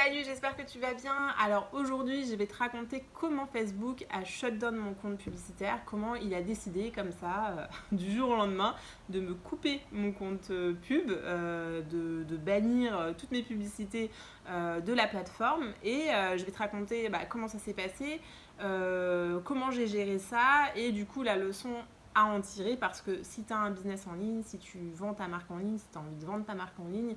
Salut, j'espère que tu vas bien. Alors aujourd'hui, je vais te raconter comment Facebook a shut down mon compte publicitaire, comment il a décidé comme ça, du jour au lendemain, de me couper mon compte pub, de bannir toutes mes publicités de la plateforme. Et je vais te raconter comment ça s'est passé, comment j'ai géré ça et du coup la leçon à en tirer, parce que si tu as un business en ligne, si tu vends ta marque en ligne, si tu as envie de vendre ta marque en ligne,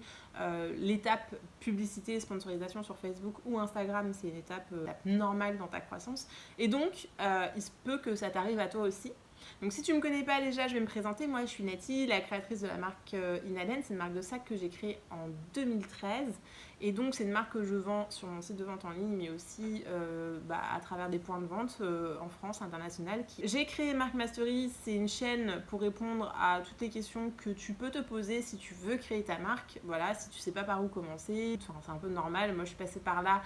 l'étape publicité, sponsorisation sur Facebook ou Instagram, c'est une étape normale dans ta croissance. Et donc, il se peut que ça t'arrive à toi aussi. Donc si tu ne me connais pas déjà, je vais me présenter. Moi, je suis Nathalie, la créatrice de la marque Inalen. C'est une marque de sac que j'ai créée en 2013. Et donc, c'est une marque que je vends sur mon site de vente en ligne, mais aussi à travers des points de vente en France, international. J'ai créé Marque Mastery. C'est une chaîne pour répondre à toutes les questions que tu peux te poser si tu veux créer ta marque. Voilà, si tu ne sais pas par où commencer. Enfin, c'est un peu normal. Moi, je suis passée par là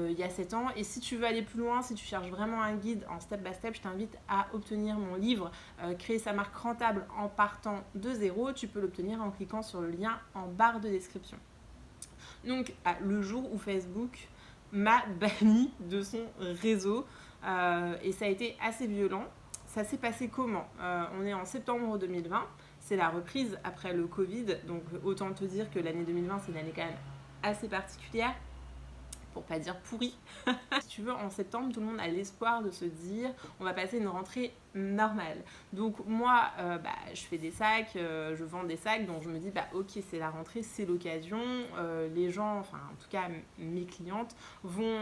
il y a 7 ans. Et si tu veux aller plus loin, si tu cherches vraiment un guide en step by step, je t'invite à obtenir mon livre Créer sa marque rentable en partant de zéro. Tu peux l'obtenir en cliquant sur le lien en barre de description. Donc, le jour où Facebook m'a banni de son réseau, et ça a été assez violent. Ça s'est passé comment ? On est en septembre 2020, c'est la reprise après le Covid, donc autant te dire que l'année 2020, c'est une année quand même assez particulière, pour pas dire pourri. Si tu veux, en septembre, tout le monde a l'espoir de se dire on va passer une rentrée normale. Donc moi, je fais des sacs, je vends des sacs, donc je me dis ok, c'est la rentrée, c'est l'occasion. Les gens, enfin en tout cas mes clientes, vont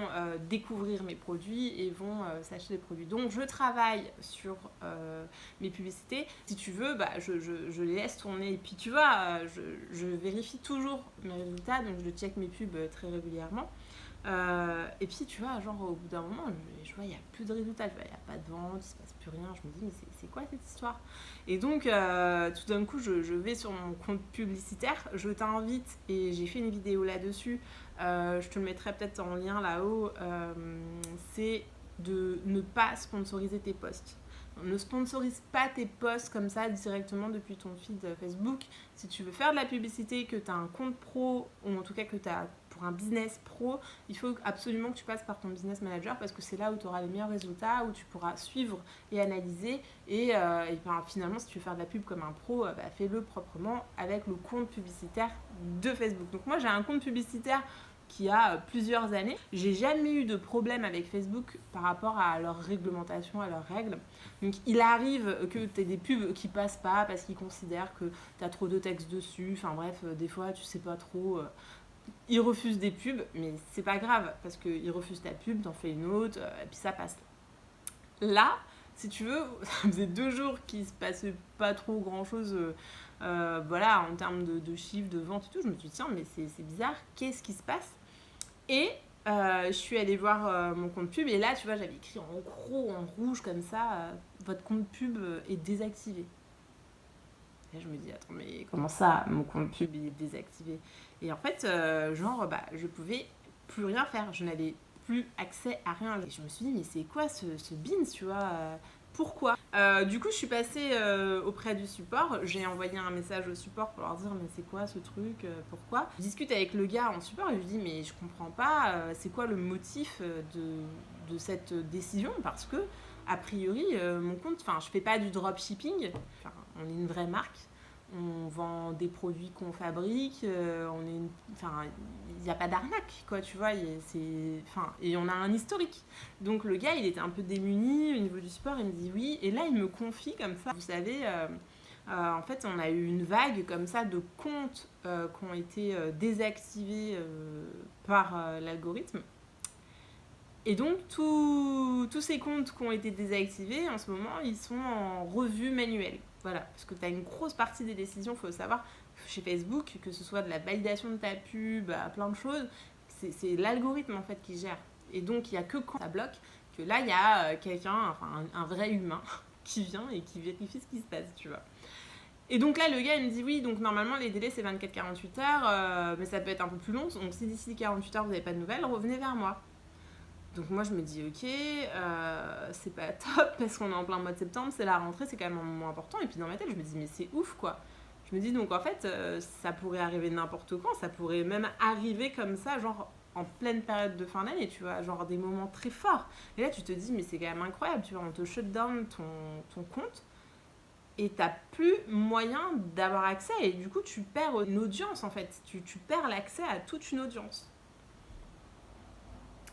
découvrir mes produits et vont s'acheter des produits. Donc je travaille sur mes publicités. Si tu veux, je les laisse tourner. Et puis tu vois, je vérifie toujours mes résultats, donc je check mes pubs très régulièrement. Et puis tu vois, genre au bout d'un moment, je vois il n'y a plus de résultats, il n'y a pas de vente, il se passe plus rien. Je me dis mais c'est quoi cette histoire? Et donc tout d'un coup je vais sur mon compte publicitaire, je t'invite, et j'ai fait une vidéo là-dessus, je te le mettrai peut-être en lien là-haut, c'est de ne pas sponsoriser tes posts. Ne sponsorise pas tes posts comme ça directement depuis ton feed Facebook. Si tu veux faire de la publicité, que tu as un compte pro, ou en tout cas que tu as pour un business pro, il faut absolument que tu passes par ton business manager, parce que c'est là où tu auras les meilleurs résultats, où tu pourras suivre et analyser. Et finalement, si tu veux faire de la pub comme un pro, fais-le proprement avec le compte publicitaire de Facebook. Donc moi, j'ai un compte publicitaire qui a plusieurs années. J'ai jamais eu de problème avec Facebook par rapport à leur réglementation, à leurs règles. Donc il arrive que tu aies des pubs qui passent pas parce qu'ils considèrent que tu as trop de texte dessus. Enfin bref, des fois tu sais pas trop. Ils refusent des pubs, mais c'est pas grave parce qu'ils refusent ta pub, t'en fais une autre, et puis ça passe. Là, si tu veux, ça faisait 2 jours qu'il se passait pas trop grand chose. En termes de chiffres, de vente et tout. Je me suis dit tiens, mais c'est bizarre, qu'est-ce qui se passe? Et je suis allée voir mon compte pub, et là, tu vois, j'avais écrit en gros, en rouge, comme ça, votre compte pub est désactivé. Et là, je me dis, attends, mais comment ça, mon compte pub est désactivé? Et en fait, je pouvais plus rien faire. Je n'avais plus accès à rien. Et je me suis dit, mais c'est quoi ce beans, tu vois pourquoi? Du coup, je suis passée auprès du support. J'ai envoyé un message au support pour leur dire mais c'est quoi ce truc? Pourquoi? Je discute avec le gars en support et je lui dis mais je comprends pas, c'est quoi le motif de cette décision? Parce que, a priori, mon compte, je fais pas du dropshipping. On est une vraie marque. On vend des produits qu'on fabrique, il n'y a pas d'arnaque, quoi, tu vois, et on a un historique. Donc le gars, il était un peu démuni au niveau du support, il me dit oui, et là, il me confie comme ça. Vous savez, en fait, on a eu une vague comme ça de comptes qui ont été désactivés par l'algorithme. Et donc, tous ces comptes qui ont été désactivés, en ce moment, ils sont en revue manuelle. Voilà, parce que tu as une grosse partie des décisions, il faut savoir, chez Facebook, que ce soit de la validation de ta pub, plein de choses, c'est l'algorithme en fait qui gère. Et donc, il n'y a que quand ça bloque que là, il y a quelqu'un, un vrai humain, qui vient et qui vérifie ce qui se passe, tu vois. Et donc là, le gars, il me dit oui, donc normalement, les délais, c'est 24-48 heures, mais ça peut être un peu plus long. Donc si d'ici 48 heures, vous n'avez pas de nouvelles, revenez vers moi. Donc moi je me dis ok, c'est pas top parce qu'on est en plein mois de septembre, c'est la rentrée, c'est quand même un moment important. Et puis dans ma tête je me dis mais c'est ouf quoi. Je me dis donc en fait ça pourrait arriver n'importe quand, ça pourrait même arriver comme ça, genre en pleine période de fin d'année, tu vois, genre des moments très forts. Et là, tu te dis, mais c'est quand même incroyable, tu vois, on te shut down ton compte et t'as plus moyen d'avoir accès. Et du coup, tu perds une audience, en fait. Tu perds l'accès à toute une audience.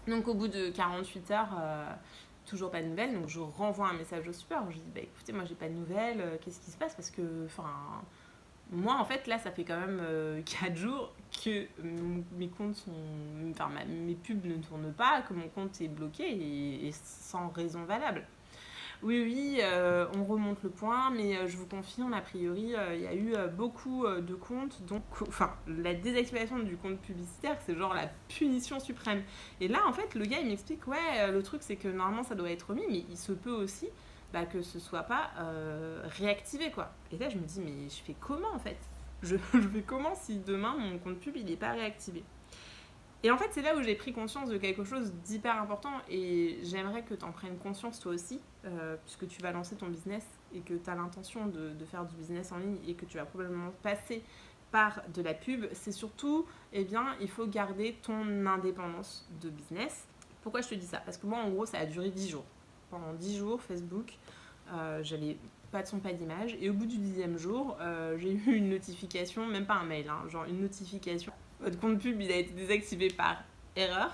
Donc, au bout de 48 heures, toujours pas de nouvelles. Donc, je renvoie un message au support. Je dis, bah écoutez, moi, j'ai pas de nouvelles. Qu'est-ce qui se passe? Parce que, enfin, moi, en fait, là, ça fait quand même 4 jours que mes comptes sont. Enfin, mes pubs ne tournent pas, que mon compte est bloqué et sans raison valable. Oui, oui, on remonte le point, mais je vous confirme, a priori, il y a eu beaucoup de comptes. Donc, enfin, la désactivation du compte publicitaire, c'est genre la punition suprême. Et là, en fait, le gars, il m'explique, ouais, le truc, c'est que normalement, ça doit être remis, mais il se peut aussi que ce soit pas réactivé, quoi. Et là, je me dis, mais je fais comment, en fait je fais comment si demain, mon compte pub, il n'est pas réactivé? Et en fait, c'est là où j'ai pris conscience de quelque chose d'hyper important et j'aimerais que tu en prennes conscience toi aussi, puisque tu vas lancer ton business et que tu as l'intention de faire du business en ligne et que tu vas probablement passer par de la pub. C'est surtout, eh bien, il faut garder ton indépendance de business. Pourquoi je te dis ça? Parce que moi, en gros, ça a duré 10 jours. Pendant 10 jours, Facebook, j'avais pas de son, pas d'image. Et au bout du 10e jour, j'ai eu une notification, même pas un mail, hein, genre une notification. Votre compte pub, il a été désactivé par erreur.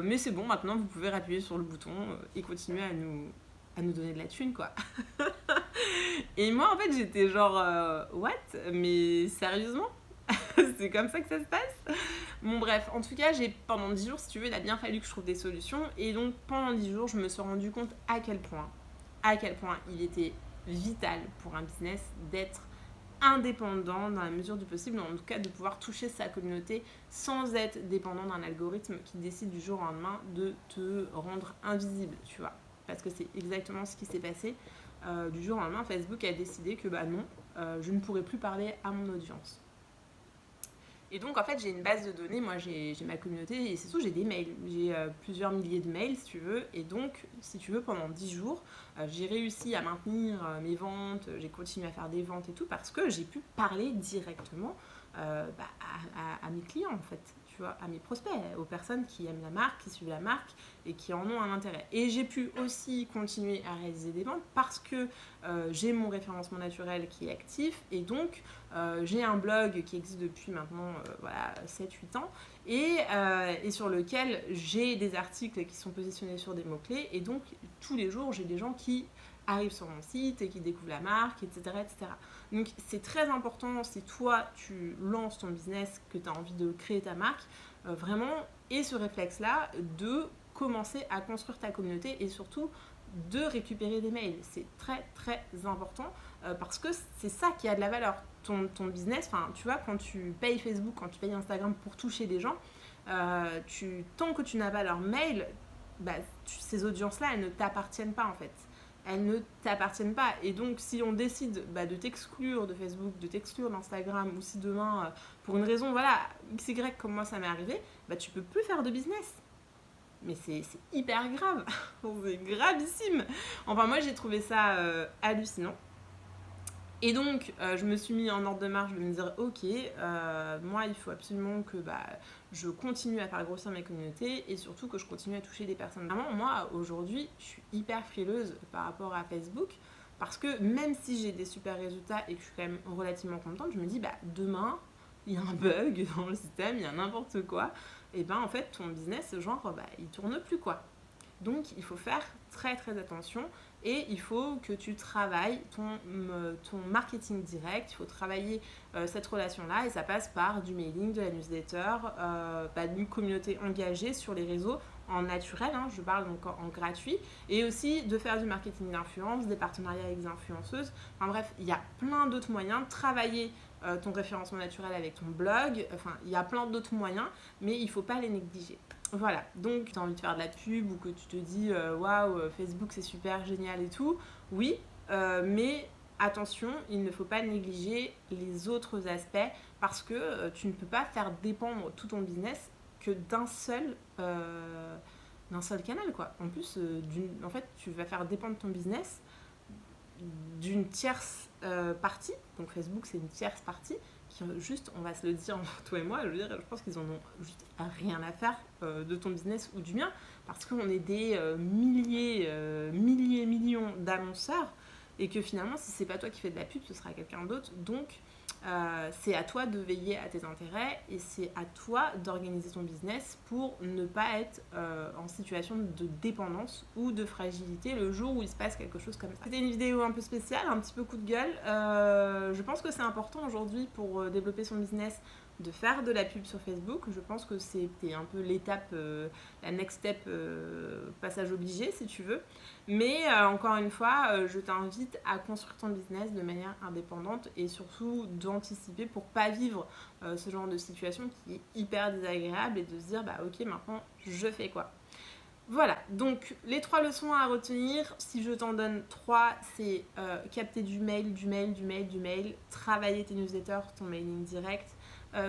Mais c'est bon, maintenant, vous pouvez appuyer sur le bouton et continuer à nous donner de la thune, quoi. Et moi, en fait, j'étais genre, what? Mais sérieusement? C'est comme ça que ça se passe? Bon, bref, en tout cas, pendant 10 jours, si tu veux, il a bien fallu que je trouve des solutions. Et donc, pendant 10 jours, je me suis rendu compte à quel point il était vital pour un business d'être indépendant dans la mesure du possible, en tout cas de pouvoir toucher sa communauté sans être dépendant d'un algorithme qui décide du jour au lendemain de te rendre invisible, tu vois. Parce que c'est exactement ce qui s'est passé. Du jour au lendemain, Facebook a décidé que bah non, je ne pourrais plus parler à mon audience. Et donc, en fait, j'ai une base de données. Moi, j'ai ma communauté et c'est surtout, j'ai des mails. J'ai plusieurs milliers de mails, si tu veux. Et donc, si tu veux, pendant 10 jours, j'ai réussi à maintenir mes ventes. J'ai continué à faire des ventes et tout parce que j'ai pu parler directement à mes clients, en fait. Tu vois, à mes prospects, aux personnes qui aiment la marque, qui suivent la marque et qui en ont un intérêt. Et j'ai pu aussi continuer à réaliser des ventes parce que j'ai mon référencement naturel qui est actif et donc j'ai un blog qui existe depuis maintenant 7-8 ans et sur lequel j'ai des articles qui sont positionnés sur des mots-clés et donc tous les jours j'ai des gens qui arrivent sur mon site et qui découvrent la marque, etc. etc. Donc c'est très important si toi tu lances ton business, que tu as envie de créer ta marque, vraiment, et ce réflexe-là de commencer à construire ta communauté et surtout de récupérer des mails. C'est très très important parce que c'est ça qui a de la valeur. Ton business, enfin tu vois, quand tu payes Facebook, quand tu payes Instagram pour toucher des gens, tant que tu n'as pas leur mail, ces audiences-là, elles ne t'appartiennent pas en fait. Elles ne t'appartiennent pas. Et donc, si on décide de t'exclure de Facebook, de t'exclure d'Instagram, ou si demain, pour une raison, voilà, XY comme moi ça m'est arrivé, tu peux plus faire de business. Mais c'est hyper grave. C'est gravissime. Enfin, moi, j'ai trouvé ça hallucinant. Et donc, je me suis mis en ordre de marche de me dire, ok, moi, il faut absolument que je continue à faire grossir ma communauté et surtout que je continue à toucher des personnes. Vraiment, moi, aujourd'hui, je suis hyper frileuse par rapport à Facebook parce que même si j'ai des super résultats et que je suis quand même relativement contente, je me dis, demain, il y a un bug dans le système, il y a n'importe quoi, et en fait, ton business, genre, il tourne plus, quoi. Donc, il faut faire très très attention et il faut que tu travailles ton marketing direct. Il faut travailler cette relation-là et ça passe par du mailing, de la newsletter, d'une communauté engagée sur les réseaux en naturel, hein, je parle donc en gratuit, et aussi de faire du marketing d'influence, des partenariats avec des influenceuses. Enfin bref, il y a plein d'autres moyens de travailler ton référencement naturel avec ton blog. Enfin, il y a plein d'autres moyens, mais il ne faut pas les négliger. Voilà, donc tu as envie de faire de la pub ou que tu te dis waouh, Facebook c'est super génial et tout, oui, mais attention, il ne faut pas négliger les autres aspects parce que tu ne peux pas faire dépendre tout ton business que d'un seul canal, quoi. En plus, en fait, tu vas faire dépendre ton business d'une tierce partie, donc Facebook c'est une tierce partie qui juste, on va se le dire, toi et moi, je veux dire, je pense qu'ils en ont juste rien à faire de ton business ou du mien, parce qu'on est des millions d'annonceurs, et que finalement, si c'est pas toi qui fais de la pub, ce sera quelqu'un d'autre. Donc, c'est à toi de veiller à tes intérêts et c'est à toi d'organiser ton business pour ne pas être en situation de dépendance ou de fragilité le jour où il se passe quelque chose comme ça. C'était une vidéo un peu spéciale, un petit peu coup de gueule. Je pense que c'est important aujourd'hui pour développer son business de faire de la pub sur Facebook. Je pense que c'était un peu l'étape, la next step, passage obligé si tu veux. Mais encore une fois, je t'invite à construire ton business de manière indépendante et surtout d'anticiper pour pas vivre ce genre de situation qui est hyper désagréable et de se dire bah ok maintenant je fais quoi. Voilà, donc les 3 leçons à retenir, si je t'en donne 3, c'est capter du mail, travailler tes newsletters, ton mailing direct,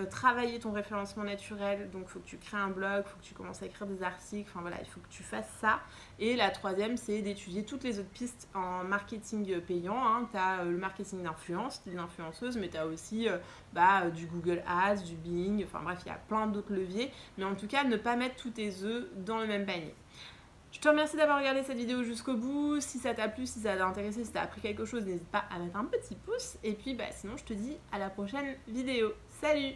travailler ton référencement naturel, donc il faut que tu crées un blog, il faut que tu commences à écrire des articles, enfin voilà, il faut que tu fasses ça. Et la 3e, c'est d'étudier toutes les autres pistes en marketing payant, hein. Tu as le marketing d'influence, des influenceuses, mais tu as aussi du Google Ads, du Bing, enfin bref, il y a plein d'autres leviers, mais en tout cas, ne pas mettre tous tes œufs dans le même panier. Je te remercie d'avoir regardé cette vidéo jusqu'au bout. Si ça t'a plu, si ça t'a intéressé, si t'as appris quelque chose, n'hésite pas à mettre un petit pouce. Et puis sinon, je te dis à la prochaine vidéo. Salut!